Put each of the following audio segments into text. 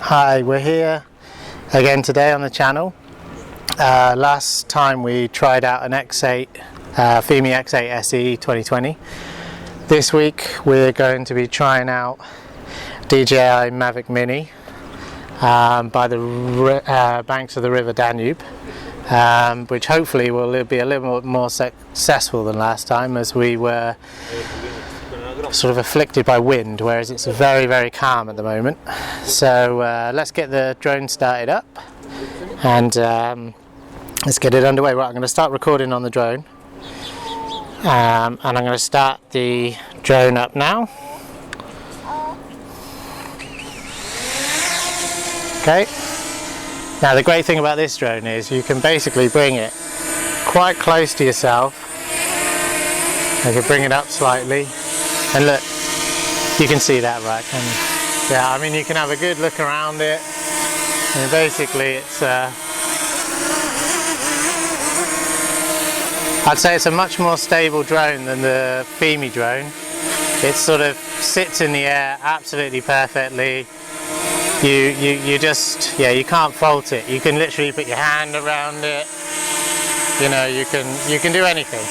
Hi, we're here again today on the channel. Last time we tried out an X8, FIMI X8 SE 2020. This week we're going to be trying out DJI Mavic Mini by the banks of the river Danube, which hopefully will be a little more successful than last time, as we were sort of afflicted by wind, whereas it's very, very calm at the moment. So let's get the drone started up and let's get it underway. Right, I'm going to start recording on the drone, and I'm going to start the drone up now. Okay, now the great thing about this drone is you can basically bring it quite close to yourself. I can bring it up slightly. And look, you can see that, right? And yeah, I mean, you can have a good look around it. And basically, it's I'd say it's a much more stable drone than the FIMI drone. It sort of sits in the air absolutely perfectly. You just, yeah, you can't fault it. You can literally put your hand around it. You know, you can do anything.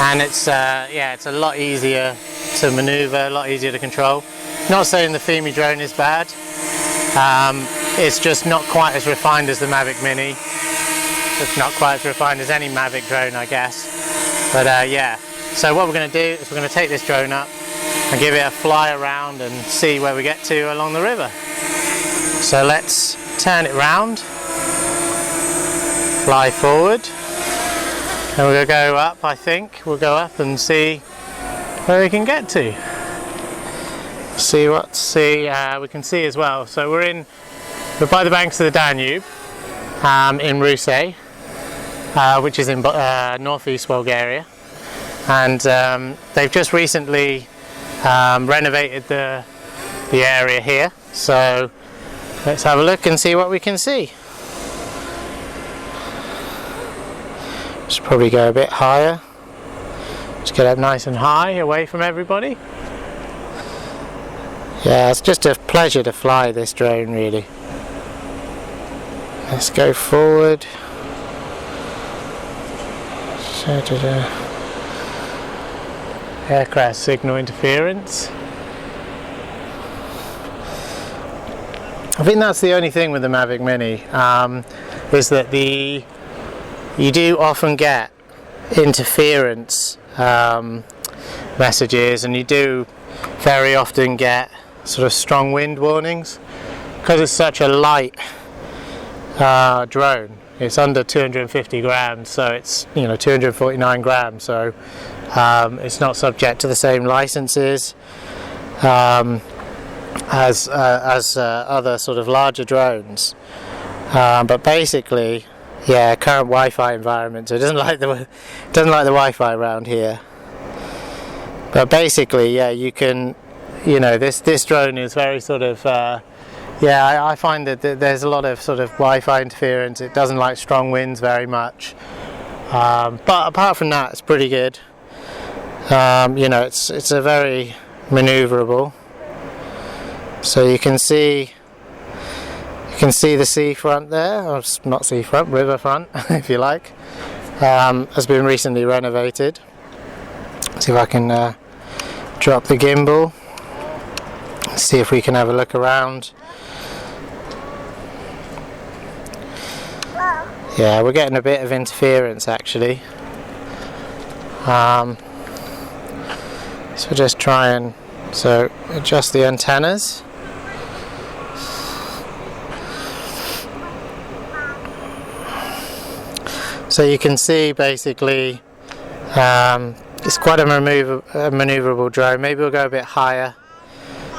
And it's yeah, it's a lot easier to maneuver, a lot easier to control. Not saying the FIMI drone is bad, it's just not quite as refined as the Mavic Mini. It's not quite as refined as any Mavic drone, I guess. But yeah, so what we're going to do is we're going to take this drone up and give it a fly around and see where we get to along the river. So let's turn it round, fly forward, and we're going to go up. I think we'll go up and see where we can get to. We can see as well. So we're by the banks of the Danube, in Ruse, which is in northeast Bulgaria, and they've just recently renovated the area here. So let's have a look and see what we can see. Should probably go a bit higher. Just get up nice and high, away from everybody. Yeah, it's just a pleasure to fly this drone, really. Let's go forward. Aircraft signal interference. I think that's the only thing with the Mavic Mini, is that you do often get interference messages, and you do very often get sort of strong wind warnings because it's such a light drone. It's under 250 grams, so it's 249 grams, so it's not subject to the same licenses as other sort of larger drones, but basically, yeah, current Wi-Fi environment, so it doesn't like the Wi-Fi around here. But basically, yeah, you can, this drone is very sort of, yeah, I find that there's a lot of sort of Wi-Fi interference. It doesn't like strong winds very much. But apart from that, it's pretty good. It's a very maneuverable. So you can see the seafront there, or not seafront, riverfront, if you like. Has been recently renovated. See if I can drop the gimbal. See if we can have a look around. Yeah, we're getting a bit of interference actually. So just try and adjust the antennas. So you can see basically it's quite a maneuverable drone. Maybe we'll go a bit higher,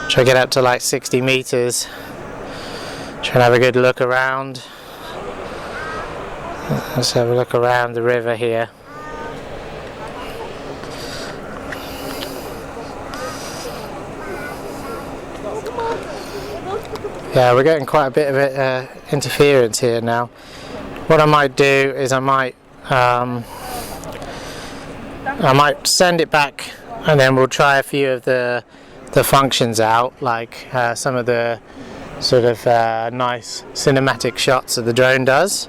try to get up to like 60 meters, try and have a good look around. Let's have a look around the river here. Yeah, we're getting quite a bit of interference here now. What I might do is I might send it back, and then we'll try a few of the functions out, like some of the sort of nice cinematic shots that the drone does.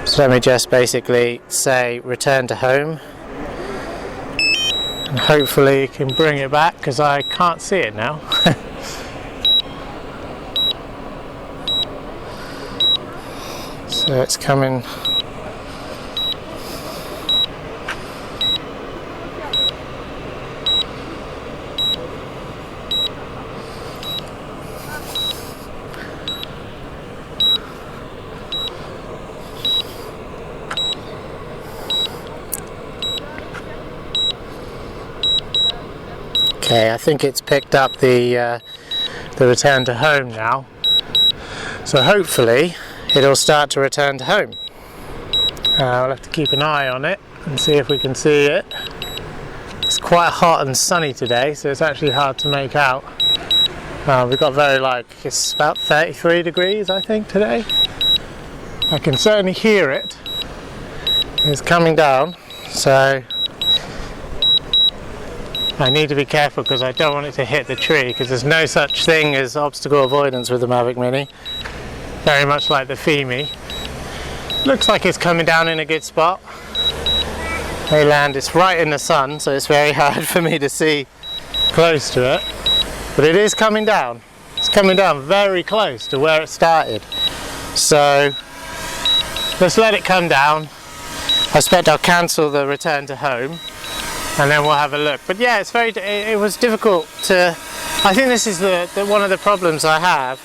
So let me just basically say return to home, and hopefully you can bring it back because I can't see it now. So it's coming. Okay, I think it's picked up the return to home now. So hopefully it'll start to return to home. We'll have to keep an eye on it and see if we can see it. It's quite hot and sunny today, so it's actually hard to make out. We've got it's about 33 degrees I think today. I can certainly hear it. It's coming down, so I need to be careful because I don't want it to hit the tree, because there's no such thing as obstacle avoidance with the Mavic Mini. Very much like the Fimi. Looks like it's coming down in a good spot. They land, it's right in the sun, so it's very hard for me to see close to it. But it is coming down. It's coming down very close to where it started. So let's let it come down. I expect I'll cancel the return to home and then we'll have a look. But yeah, it was difficult to, I think this is one of the problems I have.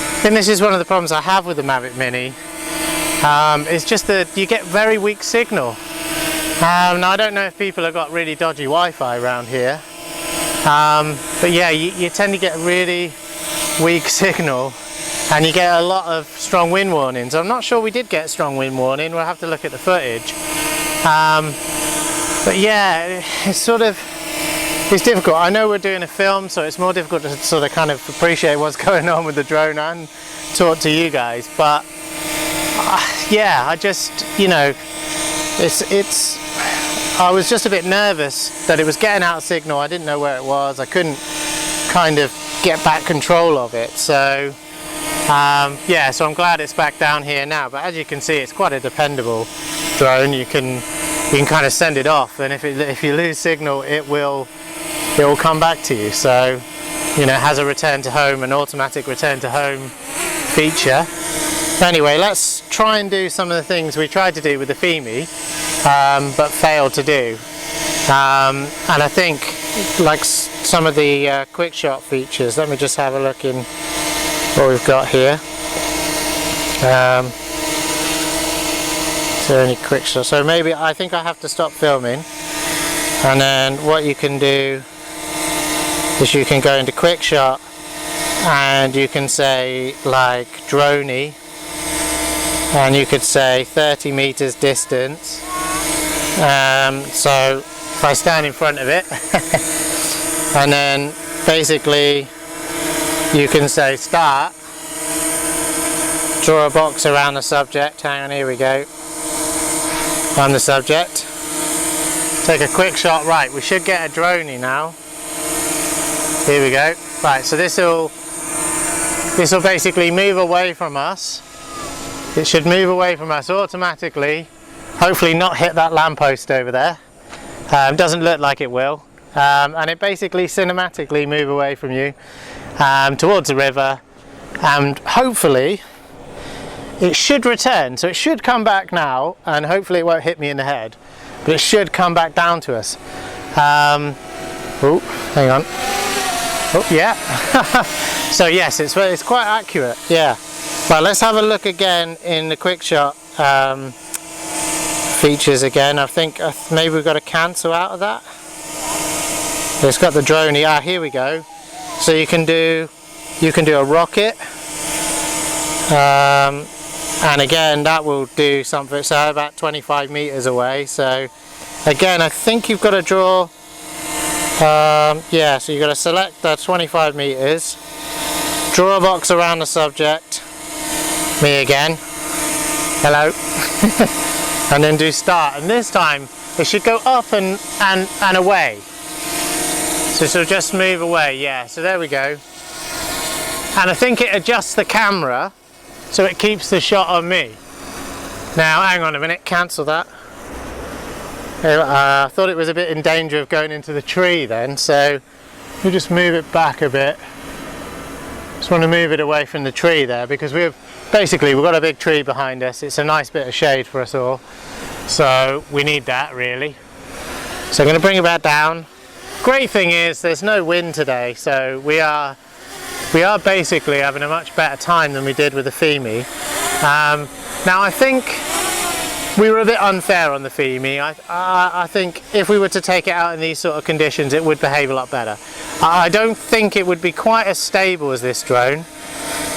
I think this is one of the problems I have with the Mavic Mini. It's just that you get very weak signal. Now I don't know if people have got really dodgy Wi-Fi around here. But yeah, you tend to get really weak signal and you get a lot of strong wind warnings. I'm not sure we did get a strong wind warning, we'll have to look at the footage. But yeah, it's difficult. I know we're doing a film, so it's more difficult to sort of kind of appreciate what's going on with the drone and talk to you guys. But yeah, I just, you know, I was just a bit nervous that it was getting out of signal. I didn't know where it was. I couldn't kind of get back control of it. So yeah, so I'm glad it's back down here now. But as you can see, it's quite a dependable drone. You can kind of send it off, and if you lose signal, it will come back to you. So, you know, it has a return to home, an automatic return to home feature. Anyway, let's try and do some of the things we tried to do with the Fimi, but failed to do. And I think, like some of the quick shot features, let me just have a look in what we've got here. Is there any quick shot? So maybe I think I have to stop filming, and then what you can do is you can go into quick shot and you can say like droney, and you could say 30 meters distance. So if I stand in front of it and then basically you can say start, draw a box around the subject. Hang on, here we go. On the subject, take a quick shot. Right, we should get a droney now. Here we go. Right, so this will basically move away from us. It should move away from us automatically, hopefully not hit that lamppost over there. Doesn't look like it will. And it basically cinematically move away from you towards the river, and hopefully it should return. So it should come back now, and hopefully it won't hit me in the head, but it should come back down to us. Oh, hang on. Oh, yeah. So yes, it's quite accurate. Yeah. But let's have a look again in the quick shot features again. I think maybe we've got to cancel out of that. It's got the droney. Ah, here we go. So you can do a rocket, and again that will do something. So about 25 meters away. So again, I think you've got to draw. Yeah, so you've got to select the 25 meters, draw a box around the subject. Me again. Hello. And then do start. And this time it should go up and away. So just move away. Yeah. So there we go. and I think it adjusts the camera so it keeps the shot on me. Now hang on a minute, cancel that. I thought it was a bit in danger of going into the tree then, so we'll just move it back a bit. Just want to move it away from the tree there, because we've got a big tree behind us. It's a nice bit of shade for us all, so we need that really. So I'm going to bring it back down. Great thing is there's no wind today, so we are basically having a much better time than we did with the Femi. Now I think we were a bit unfair on the Femi. I think if we were to take it out in these sort of conditions, it would behave a lot better. I don't think it would be quite as stable as this drone.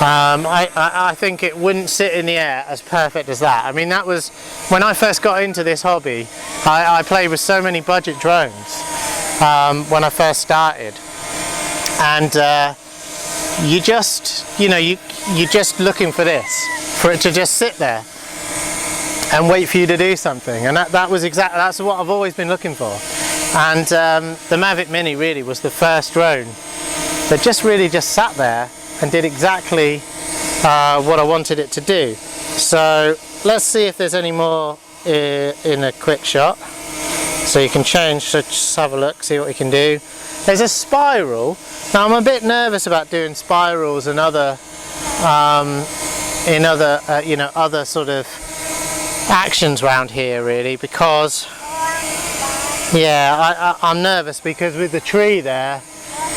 I think it wouldn't sit in the air as perfect as that. I mean, that was when I first got into this hobby. I played with so many budget drones when I first started, and you're just looking for this, for it to just sit there and wait for you to do something, and that's what I've always been looking for. And the Mavic Mini really was the first drone that just sat there and did exactly what I wanted it to do. So let's see if there's any more in a quick shot. So you can change, so just have a look, see what we can do. There's a spiral. Now I'm a bit nervous about doing spirals and other other sort of actions around here really, because I'm nervous, because with the tree there,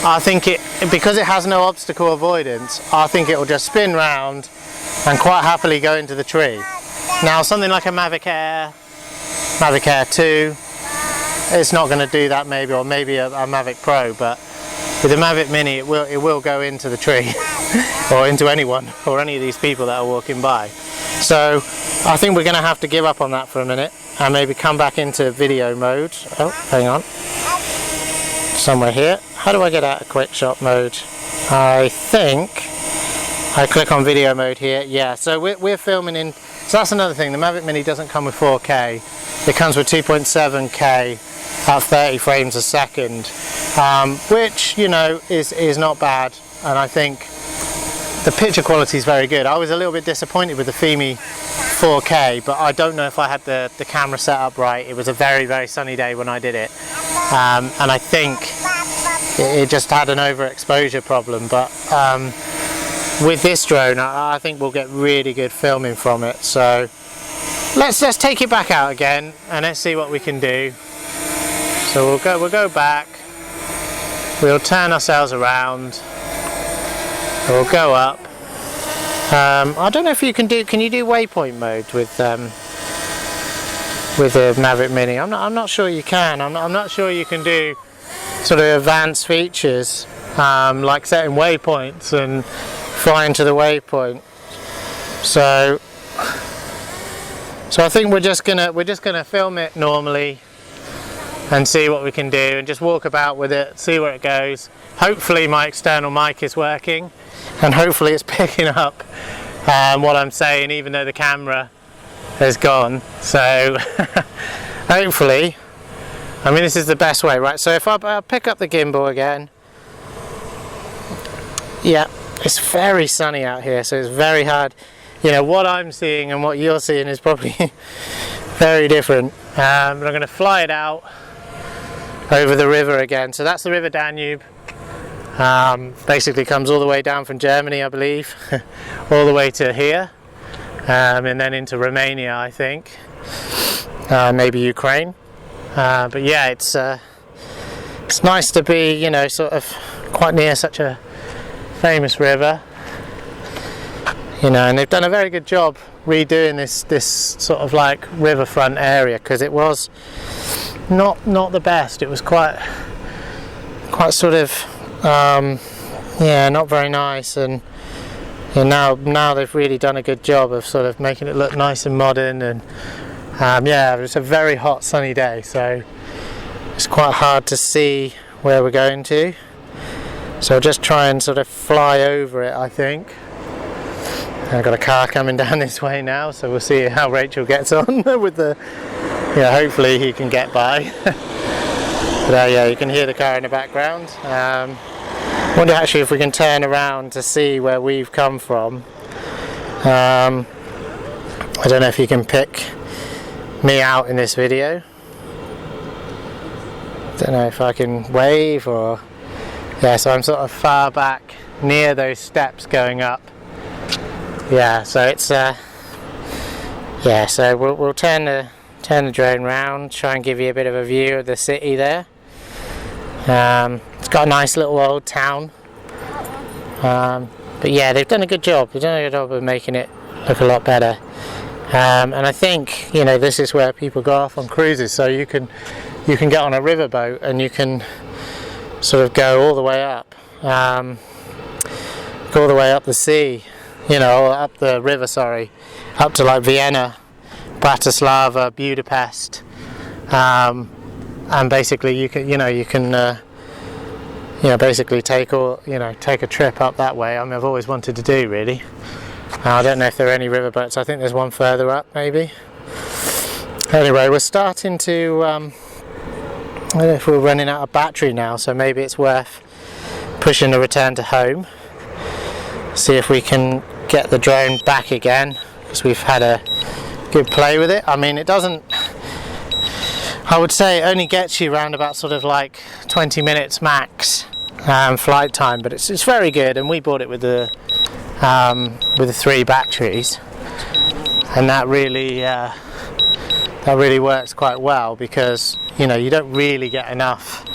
I think because it has no obstacle avoidance, I think it will just spin round and quite happily go into the tree. Now something like a Mavic Air 2, it's not going to do that maybe, or maybe a Mavic Pro, but with the Mavic Mini it will go into the tree or into anyone or any of these people that are walking by. So I think we're going to have to give up on that for a minute and maybe come back into video mode. Oh, hang on. Somewhere here. How do I get out of quick shot mode? I think I click on video mode here. Yeah, so we're filming in, so that's another thing. The Mavic Mini doesn't come with 4K. It comes with 2.7K at 30 frames a second, which, you know, is not bad, and I think the picture quality is very good. I was a little bit disappointed with the Femi 4K, but I don't know if I had the camera set up right. It was a very, very sunny day when I did it, and I think it just had an overexposure problem, but with this drone I think we'll get really good filming from it. So let's take it back out again and let's see what we can do. So we'll go back, we'll turn ourselves around, we'll go up. I don't know if you can you do waypoint mode with the Mavic Mini? I'm not sure you can. I'm not sure you can do sort of advanced features like setting waypoints and flying to the waypoint. So I think we're just gonna film it normally and see what we can do, and just walk about with it, see where it goes. Hopefully my external mic is working, and hopefully it's picking up what I'm saying, even though the camera has gone. So hopefully, I mean, this is the best way, right? So if I pick up the gimbal again, yeah, it's very sunny out here, so it's very hard. You know, what I'm seeing and what you're seeing is probably very different. But I'm going to fly it out over the river again. So that's the River Danube. Basically comes all the way down from Germany, I believe, all the way to here, and then into Romania, I think, maybe Ukraine. But yeah, it's nice to be, you know, sort of quite near such a famous river, you know, and they've done a very good job redoing this sort of like riverfront area, because it was not the best. It was quite sort of yeah, not very nice, and now they've really done a good job of sort of making it look nice and modern. And yeah, it was a very hot sunny day, so it's quite hard to see where we're going to, so I'll just try and sort of fly over it, I think. I've got a car coming down this way now, so we'll see how Rachel gets on with the, yeah, hopefully he can get by. But yeah, you can hear the car in the background. Wonder actually if we can turn around to see where we've come from. I don't know if you can pick me out in this video. Don't know if I can wave or... Yeah, so I'm sort of far back near those steps going up. Yeah, so it's yeah, so we'll turn the drone round, try and give you a bit of a view of the city there. It's got a nice little old town. But yeah, they've done a good job. They've done a good job of making it look a lot better. And I think, you know, this is where people go off on cruises, so you can get on a riverboat and you can sort of go all the way up, go all the way up the sea, you know, up the river, sorry, up to like Vienna, Bratislava, Budapest, and basically you can basically take a trip up that way. I mean, I've always wanted to do, really. I don't know if there are any riverboats. I think there's one further up, maybe. Anyway, we're starting to I don't know if we're running out of battery now, so maybe it's worth pushing the return to home. See if we can get the drone back again, because we've had a good play with it. I mean, it doesn't, I would say it only gets you around about sort of like 20 minutes max flight time, but it's very good. And we bought it with the 3 batteries, and that really works quite well, because you know, you don't really get enough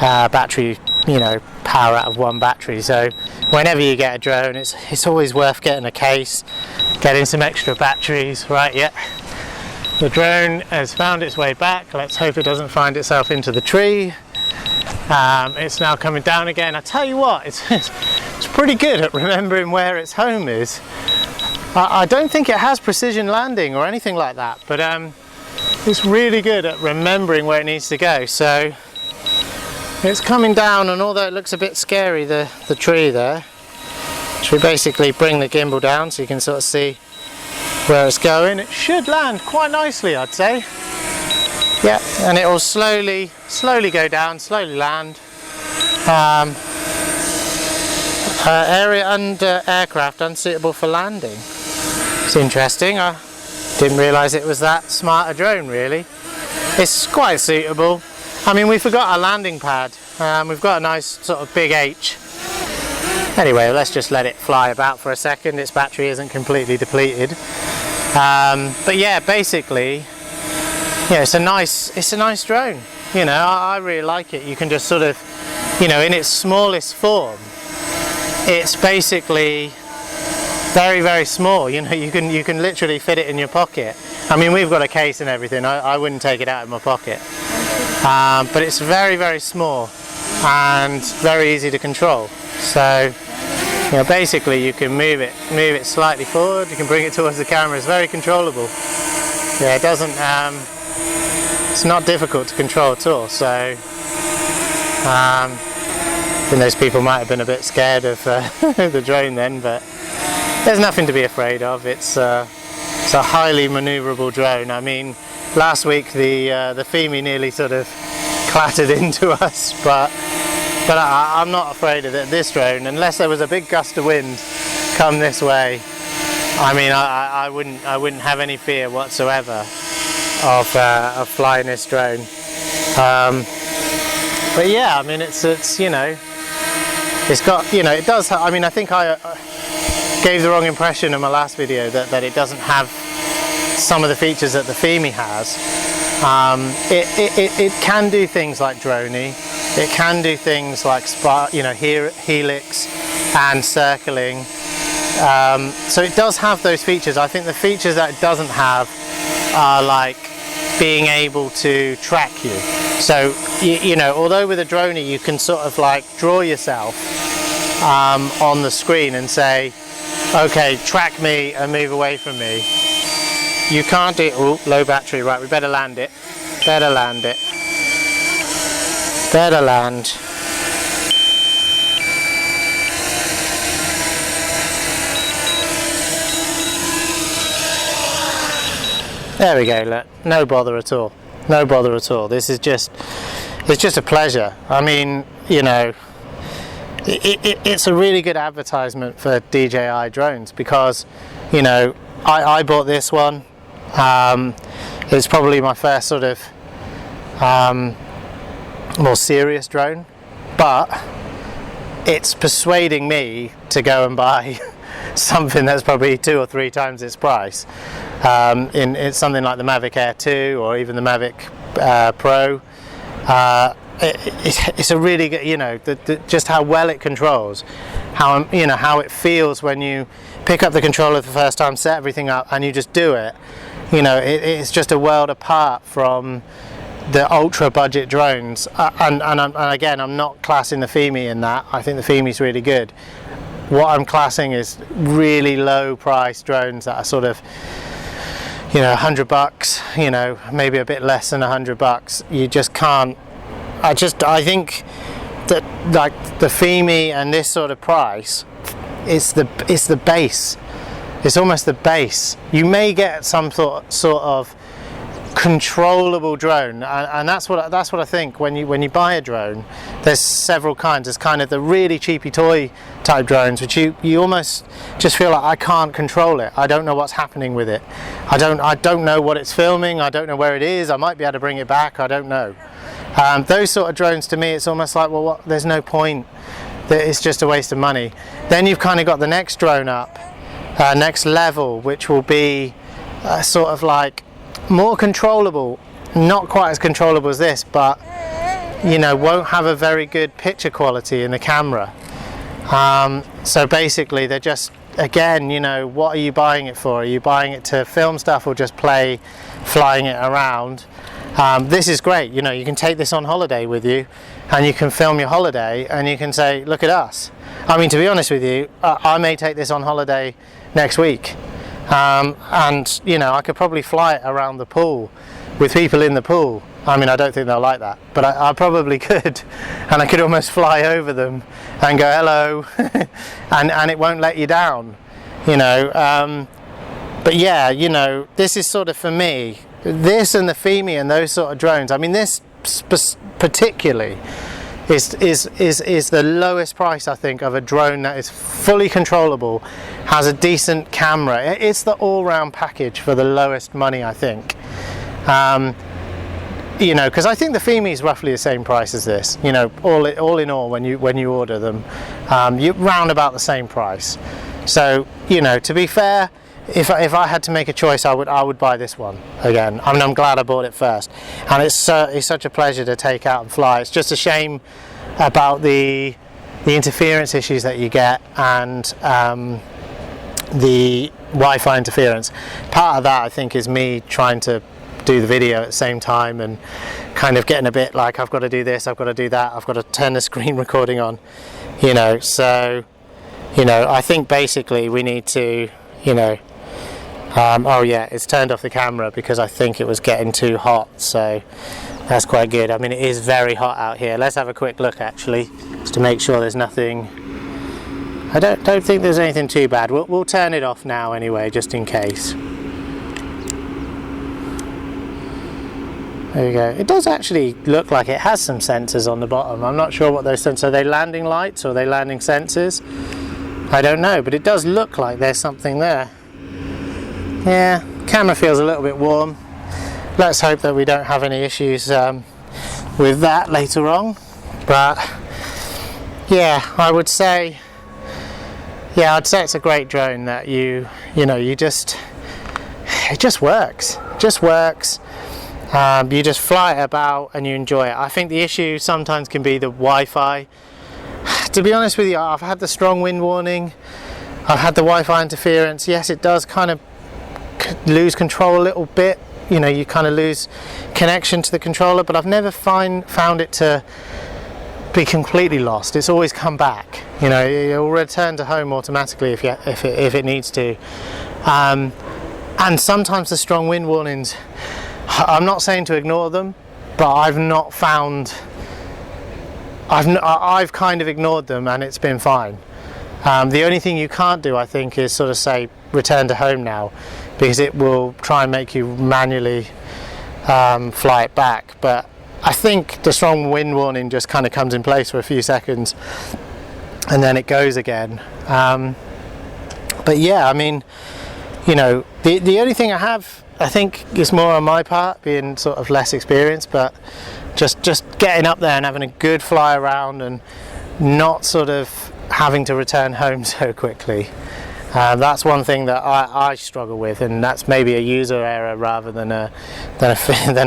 battery, you know, power out of one battery. So whenever you get a drone, it's always worth getting a case, getting some extra batteries. Right, yeah, the drone has found its way back. Let's hope it doesn't find itself into the tree. It's now coming down again. I tell you what, it's pretty good at remembering where its home is. I don't think it has precision landing or anything like that, but it's really good at remembering where it needs to go. So it's coming down, and although it looks a bit scary, the tree there, should we basically bring the gimbal down so you can sort of see where it's going. It should land quite nicely, I'd say. Yeah, and it will slowly go down, slowly land. Area under aircraft unsuitable for landing. It's interesting. I didn't realise it was that smart a drone, really. It's quite suitable. I mean, we forgot our landing pad. We've got a nice sort of big H. Anyway, let's just let it fly about for a second. Its battery isn't completely depleted. But yeah, basically, yeah, it's a nice drone. You know, I really like it. You can just sort of, you know, in its smallest form, it's basically very, very small. You know, you can literally fit it in your pocket. I mean, we've got a case and everything. I wouldn't take it out of my pocket. But it's very, very small and very easy to control. So, you know, basically you can move it slightly forward. You can bring it towards the camera. It's very controllable. Yeah, it doesn't. It's not difficult to control at all. So, I think those people might have been a bit scared of the drone then, but there's nothing to be afraid of. It's a highly manoeuvrable drone. I mean, last week the Femi nearly sort of clattered into us, but I'm not afraid of this drone, unless there was a big gust of wind come this way. I mean, I wouldn't have any fear whatsoever of flying this drone. But yeah, I mean, it's you know, it's got, you know, it does. I mean, I think I gave the wrong impression in my last video that it doesn't have some of the features that the Femi has. It can do things like droney. It can do things like helix and circling. So it does have those features. I think the features that it doesn't have are like being able to track you. So you know, although with a droney you can sort of like draw yourself on the screen and say, okay, track me and move away from me. You can't do, oh, low battery, right, we better land it. Better land it. Better land. There we go, look, no bother at all. No bother at all. This is just, it's just a pleasure. I mean, you know, it's a really good advertisement for DJI drones, because, you know, I bought this one. It's probably my first sort of more serious drone, but it's persuading me to go and buy something that's probably 2 or 3 times its price. In something like the Mavic Air 2 or even the Mavic Pro. It's a really good, you know, just how well it controls, how, you know, how it feels when you pick up the controller the first time, set everything up, and you just do it. You know, it's just a world apart from the ultra budget drones. And again, I'm not classing the Fimi in that. I think the Fimi's really good. What I'm classing is really low price drones that are sort of, you know, $100, you know, maybe a bit less than $100. You just can't. I think that, like, the Fimi and this sort of price, it's the base. It's almost the base. You may get some sort of controllable drone, and that's what I think when you buy a drone. There's several kinds. There's kind of the really cheapy toy type drones, which you almost just feel like, I can't control it. I don't know what's happening with it. I don't know what it's filming. I don't know where it is. I might be able to bring it back. I don't know. Those sort of drones, to me, it's almost like, well, there's no point. It's just a waste of money. Then you've kind of got the next drone up, next level, which will be sort of like more controllable, not quite as controllable as this, but, you know, won't have a very good picture quality in the camera. So basically, they're just, again, you know, what are you buying it for? Are you buying it to film stuff or just play flying it around? This is great. You know, you can take this on holiday with you, and you can film your holiday, and you can say, look at us. I mean, to be honest with you, I may take this on holiday next week. And, you know, I could probably fly it around the pool with people in the pool. I mean, I don't think they'll like that, but I probably could. And I could almost fly over them and go, hello, and it won't let you down, you know. But yeah, you know, this is sort of, for me, this and the Fimi and those sort of drones. I mean, this particularly is the lowest price, I think, of a drone that is fully controllable, has a decent camera. It's the all-round package for the lowest money, I think. You know, because I think the Fimi is roughly the same price as this. You know, all in all, when you order them, you round about the same price. So, you know, to be fair, if I had to make a choice, I would buy this one again. I mean, I'm glad I bought it first, and it's such a pleasure to take out and fly. It's just a shame about the interference issues that you get, and the Wi-Fi interference. Part of that, I think, is me trying to do the video at the same time and kind of getting a bit like, I've got to do this, I've got to do that, I've got to turn the screen recording on, you know. So, you know, I think basically we need to, you know, oh yeah, it's turned off the camera because I think it was getting too hot, so that's quite good. I mean, it is very hot out here. Let's have a quick look, actually, just to make sure there's nothing. I don't think there's anything too bad. We'll turn it off now anyway, just in case. There we go. It does actually look like it has some sensors on the bottom. I'm not sure what those sensors are. Are they landing lights or are they landing sensors? I don't know, but it does look like there's something there. Yeah, camera feels a little bit warm. Let's hope that we don't have any issues with that later on. But yeah, I'd say it's a great drone that it just works. It just works. You just fly it about and you enjoy it. I think the issue sometimes can be the Wi-Fi. To be honest with you, I've had the strong wind warning, I've had the Wi-Fi interference. Yes, it does kind of lose control a little bit. You know, you kind of lose connection to the controller, but I've never found it to be completely lost. It's always come back. You know, it'll return to home automatically if it needs to. And sometimes the strong wind warnings, I'm not saying to ignore them, but I've kind of ignored them and it's been fine. The only thing you can't do, I think, is sort of say return to home now, because it will try and make you manually fly it back. But I think the strong wind warning just kind of comes in place for a few seconds, and then it goes again. But yeah, I mean, you know, the only thing I think is more on my part, being sort of less experienced, but just getting up there and having a good fly around and not sort of having to return home so quickly. That's one thing that I struggle with, and that's maybe a user error rather than a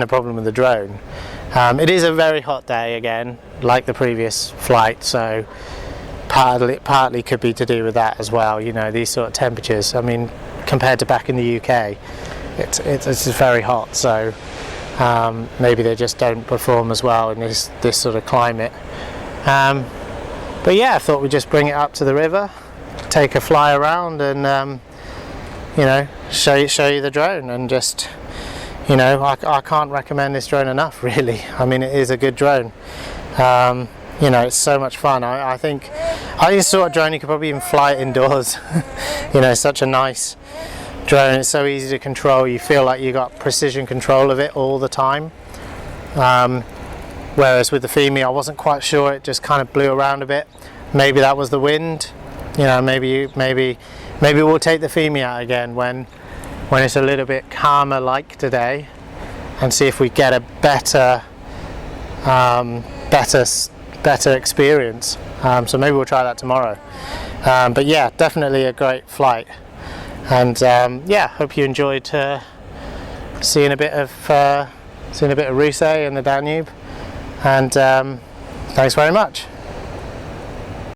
problem with the drone. It is a very hot day again, like the previous flight, so partly could be to do with that as well. You know, these sort of temperatures. I mean, compared to back in the UK, it's very hot, so maybe they just don't perform as well in this sort of climate. But yeah, I thought we'd just bring it up to the river, take a fly around, and you know, show you the drone, and just, you know, I can't recommend this drone enough, really. I mean, it is a good drone. You know, it's so much fun. I think this sort of drone you could probably even fly it indoors. You know, such a nice drone. It's so easy to control. You feel like you got precision control of it all the time. Whereas with the Fimi, I wasn't quite sure. It just kind of blew around a bit. Maybe that was the wind. You know, maybe we'll take the Fimi out again when it's a little bit calmer, like today, and see if we get a better experience. So maybe we'll try that tomorrow. But yeah, definitely a great flight. And yeah, hope you enjoyed seeing a bit of Ruse and the Danube. And thanks very much.